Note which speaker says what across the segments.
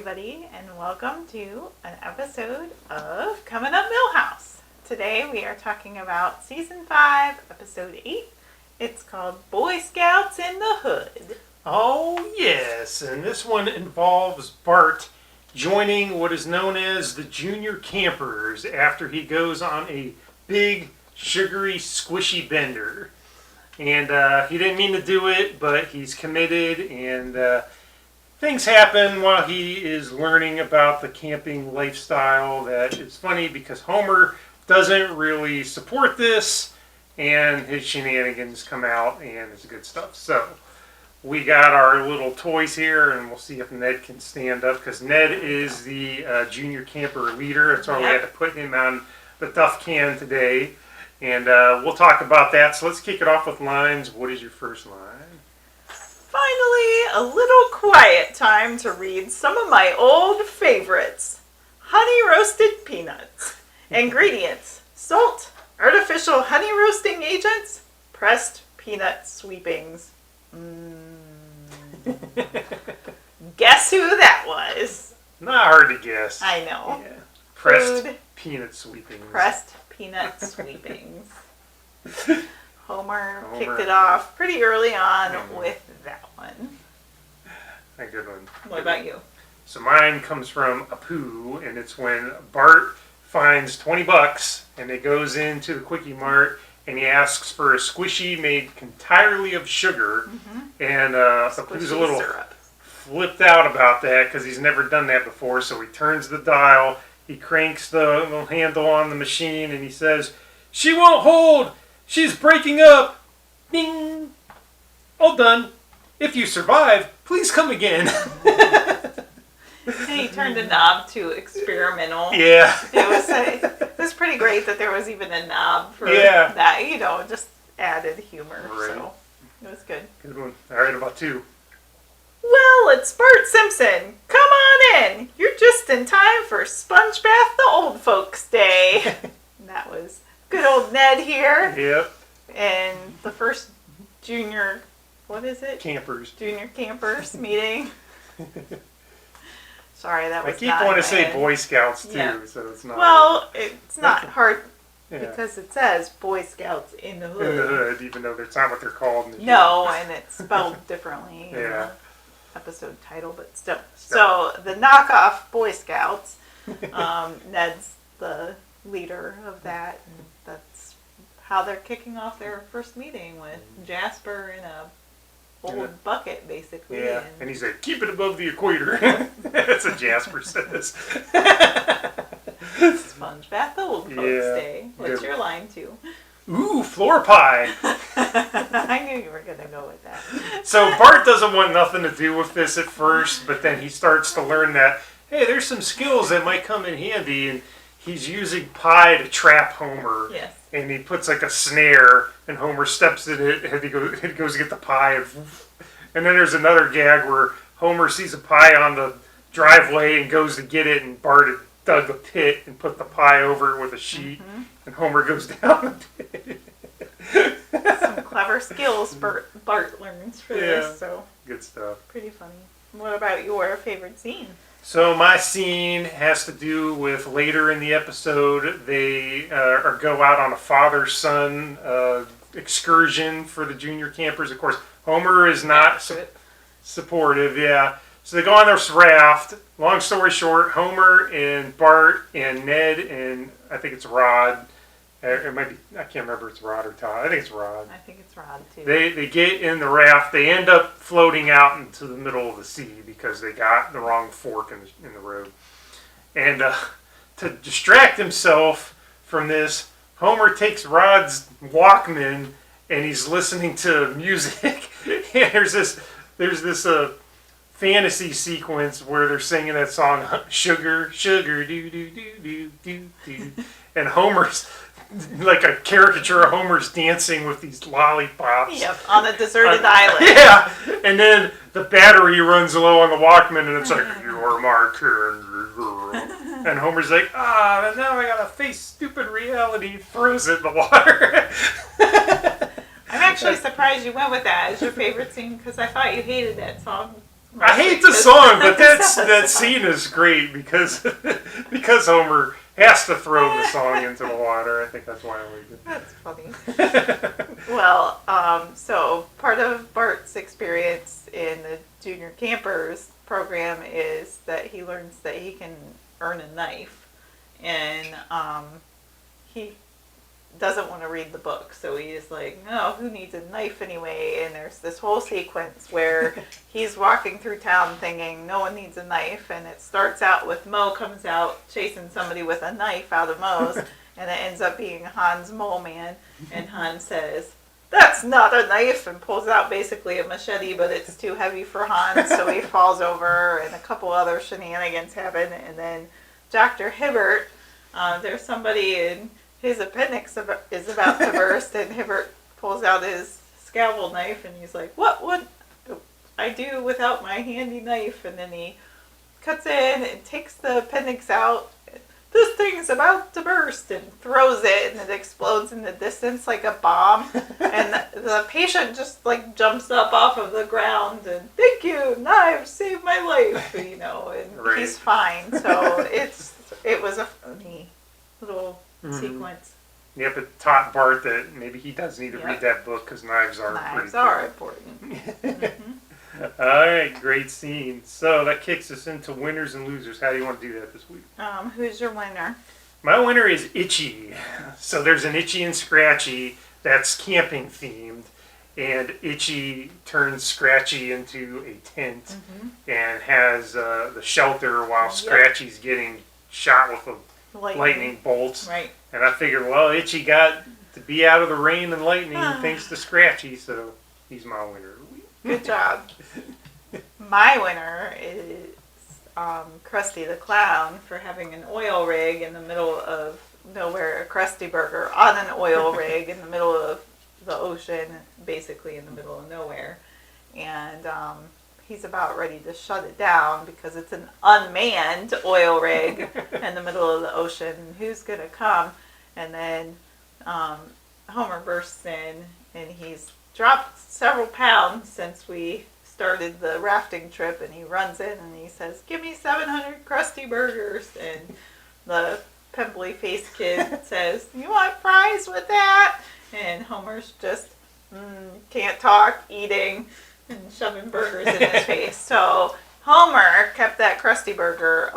Speaker 1: everybody, and welcome to an episode of Coming Up Milhouse. Today we are talking about Season 5, Episode 8. It's called Boy Scouts in the Hood.
Speaker 2: Oh, yes, and this one involves Bart joining what is known as the Junior Campers after he goes on a big, sugary, squishy bender. And he didn't mean to do it, but he's committed, and things happen while he is learning about the camping lifestyle. That it's funny because Homer doesn't really support this, and his shenanigans come out, and it's good stuff. So we got our little toys here, and we'll see if Ned can stand up, because Ned is the junior camper leader. That's why we had to put him on the duff can today. And we'll talk about that. So let's kick it off with lines. What is your first line?
Speaker 1: Finally, a little quiet time to read some of my old favorites. Honey roasted peanuts. Ingredients: salt, artificial honey roasting agents, pressed peanut sweepings. Guess who that was?
Speaker 2: Not hard to guess.
Speaker 1: I know.
Speaker 2: Yeah. Pressed
Speaker 1: Food.
Speaker 2: peanut sweepings.
Speaker 1: Pressed peanut sweepings. Homer kicked it off pretty early on with that one.
Speaker 2: A good one.
Speaker 1: What about you?
Speaker 2: So mine comes from Apu, and it's when Bart finds $20 and it goes into the Quickie Mart and he asks for a squishy made entirely of sugar. And Apu's a little
Speaker 1: syrup.
Speaker 2: Flipped out about that because he's never done that before. So he turns the dial, he cranks the little handle on the machine, and he says, "She won't hold! She's breaking up! Ding! All done. If you survive, please come again."
Speaker 1: And he turned the knob to experimental.
Speaker 2: Yeah.
Speaker 1: It was pretty great that there was even a knob for that, just added humor.
Speaker 2: Right.
Speaker 1: So it was good.
Speaker 2: Good one. All right, about two.
Speaker 1: Well, it's Bart Simpson. Come on in. You're just in time for Sponge Bath the Old Folks Day. And that was good old Ned here.
Speaker 2: Yep.
Speaker 1: And the first junior, what is it?
Speaker 2: Campers.
Speaker 1: Junior campers meeting. Sorry, that was
Speaker 2: I keep wanting to say
Speaker 1: head.
Speaker 2: Boy Scouts too, so it's not.
Speaker 1: Well, it's not hard
Speaker 2: yeah.
Speaker 1: because it says Boy Scouts in the Hood.
Speaker 2: In the Hood, even though that's not what they're called. In the
Speaker 1: No, and it's spelled differently in the episode title, but still. So the knockoff Boy Scouts, Ned's the leader of that, and that's how they're kicking off their first meeting with Jasper in a old bucket, basically.
Speaker 2: Yeah, and he's like, "Keep it above the equator." That's what Jasper says.
Speaker 1: Sponge Bath the Old Folks Day. What's your line too?
Speaker 2: Ooh, floor pie.
Speaker 1: I knew you were going to go with that.
Speaker 2: So Bart doesn't want nothing to do with this at first, but then he starts to learn that, hey, there's some skills that might come in handy, and he's using pie to trap Homer.
Speaker 1: Yes.
Speaker 2: And he puts like a snare, and Homer steps in it, and he goes to get the pie. And then there's another gag where Homer sees a pie on the driveway and goes to get it, and Bart had dug a pit and put the pie over it with a sheet, and Homer goes down the pit.
Speaker 1: Some clever skills Bart learns for this, so
Speaker 2: good stuff.
Speaker 1: pretty funny. What about your favorite scene?
Speaker 2: So my scene has to do with later in the episode. They go out on a father-son excursion for the junior campers. Of course, Homer is not supportive. Yeah, so they go on this raft. Long story short, Homer and Bart and Ned and I think it's Rod. It might be, I can't remember if it's Rod or Todd. I think it's Rod.
Speaker 1: I think it's Rod, too.
Speaker 2: They get in the raft. They end up floating out into the middle of the sea because they got the wrong fork in the road. And to distract himself from this, Homer takes Rod's Walkman and he's listening to music. And there's this fantasy sequence where they're singing that song, "Sugar, Sugar, do do do do do do," and Homer's like a caricature of Homer's dancing with these lollipops.
Speaker 1: Yep, on a deserted island.
Speaker 2: Yeah, and then the battery runs low on the Walkman, and it's like, "You're my candy girl," and Homer's like, now I gotta face stupid reality. Throws it in the water.
Speaker 1: I'm actually surprised you went with that as your favorite scene because I thought you hated that song
Speaker 2: I hate the song, but that scene is great because Homer has to throw the song into the water. I think that's why I like it.
Speaker 1: That's funny. Well, so part of Bart's experience in the Junior Campers program is that he learns that he can earn a knife, and he doesn't want to read the book, so he's like, no, who needs a knife anyway? And there's this whole sequence where he's walking through town thinking no one needs a knife, and it starts out with Mo comes out chasing somebody with a knife out of Moe's, and it ends up being Hans Mole Man, and Hans says, that's not a knife, and pulls out basically a machete, but it's too heavy for Hans, so he falls over, and a couple other shenanigans happen, and then Dr. Hibbert, there's somebody in his appendix is about to burst, and Hibbert pulls out his scalpel knife, and he's like, what would I do without my handy knife? And then he cuts in and takes the appendix out. This thing's about to burst, and throws it, and it explodes in the distance like a bomb. And the patient just like jumps up off of the ground and, thank you, knives saved my life, you know, and
Speaker 2: right.
Speaker 1: He's fine. So it was a funny little sequence.
Speaker 2: Yep, it taught Bart that maybe he does need to read that book because knives are
Speaker 1: important.
Speaker 2: All right, great scene. So that kicks us into winners and losers. How do you want to do that this week?
Speaker 1: Who's your winner?
Speaker 2: My winner is Itchy. So there's an Itchy and Scratchy that's camping themed, and Itchy turns Scratchy into a tent and has the shelter while Scratchy's getting shot with a lightning bolts.
Speaker 1: Right.
Speaker 2: And I figured, well, Itchy got to be out of the rain and lightning thanks to Scratchy, so he's my winner.
Speaker 1: Good job. My winner is Krusty the Clown for having an oil rig in the middle of nowhere, a Krusty Burger on an oil rig in the middle of the ocean, basically in the middle of nowhere. And he's about ready to shut it down because it's an unmanned oil rig in the middle of the ocean. Who's going to come? And then Homer bursts in, and he's dropped several pounds since we started the rafting trip, and he runs in and he says, give me 700 Krusty Burgers. And the pimply faced kid says, you want fries with that? And Homer's just can't talk, eating and shoving burgers in his face. So Homer kept that Krusty Burger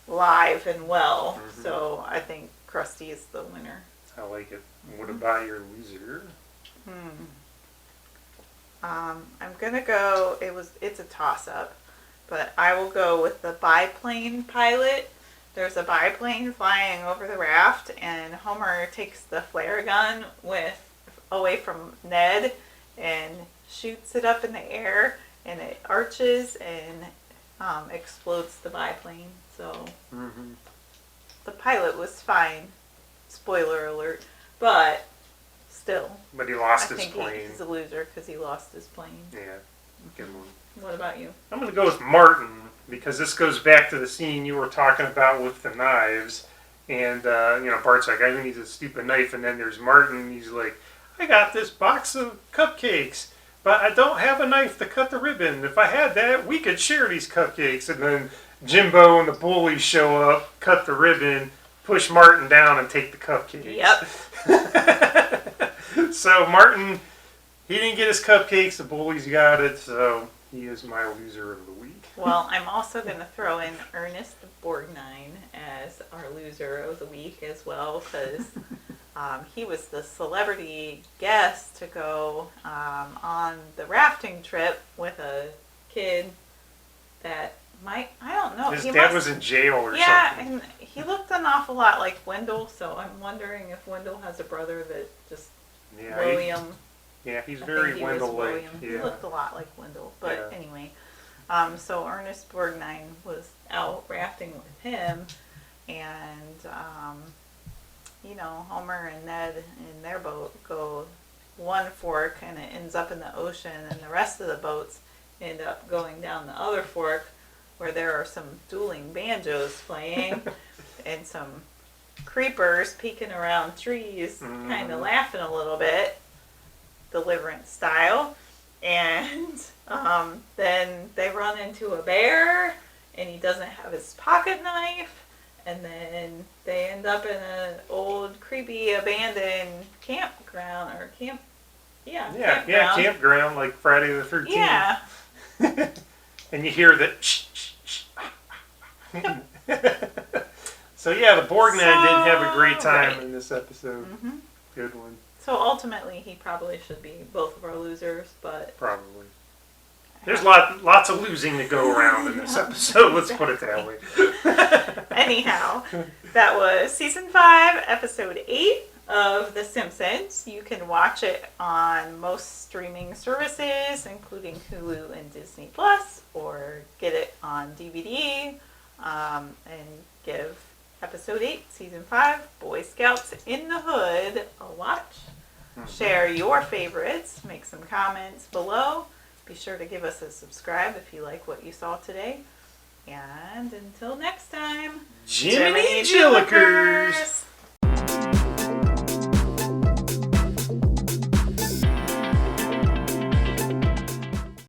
Speaker 1: alive and well. So I think Krusty is the winner.
Speaker 2: I like it. What about your loser?
Speaker 1: I'm gonna go. It's a toss-up, but I will go with the biplane pilot. There's a biplane flying over the raft, and Homer takes the flare gun away from Ned and shoots it up in the air, and it arches and explodes the biplane. So the pilot was fine. Spoiler alert, but still.
Speaker 2: But he lost his
Speaker 1: plane. I think he's a loser because he lost his plane.
Speaker 2: Yeah, good one.
Speaker 1: What about you?
Speaker 2: I'm going to go with Martin because this goes back to the scene you were talking about with the knives. And, Bart's like, I need a stupid knife. And then there's Martin. He's like, I got this box of cupcakes, but I don't have a knife to cut the ribbon. If I had that, we could share these cupcakes. And then Jimbo and the bullies show up, cut the ribbon, push Martin down, and take the cupcakes.
Speaker 1: Yep.
Speaker 2: So Martin, he didn't get his cupcakes. The bullies got it, so he is my loser of the week.
Speaker 1: Well, I'm also going to throw in Ernest Borgnine as our loser of the week as well, because he was the celebrity guest to go on the rafting trip with a kid that I don't know.
Speaker 2: His dad was in jail or something.
Speaker 1: Yeah, and he looked an awful lot like Wendell, so I'm wondering if Wendell has a brother that just William.
Speaker 2: He's very Wendell-like.
Speaker 1: He looked a lot like Wendell, but anyway. So Ernest Borgnine was out rafting with him, and Homer and Ned in their boat go one fork, and it ends up in the ocean, and the rest of the boats end up going down the other fork, where there are some dueling banjos playing and some creepers peeking around trees, kind of laughing a little bit, Deliverance style. And Then they run into a bear, and he doesn't have his pocket knife, and then they end up in an old, creepy, abandoned campground, or
Speaker 2: campground like Friday the 13th.
Speaker 1: Yeah.
Speaker 2: And you hear that So yeah, the Borgnine didn't have a great time in this episode.
Speaker 1: Mm-hmm.
Speaker 2: Good one.
Speaker 1: So ultimately, he probably should be both of our losers, but...
Speaker 2: Probably. There's lots of losing to go around in this episode, let's put it that way.
Speaker 1: Anyhow, that was Season 5, Episode 8 of The Simpsons. You can watch it on most streaming services, including Hulu and Disney+, or get it on DVD, and give Episode 8, Season 5, Boy Scouts in the Hood a watch. Share your favorites, make some comments below. Be sure to give us a subscribe if you like what you saw today. And until next time,
Speaker 2: Jiminy Jillikers!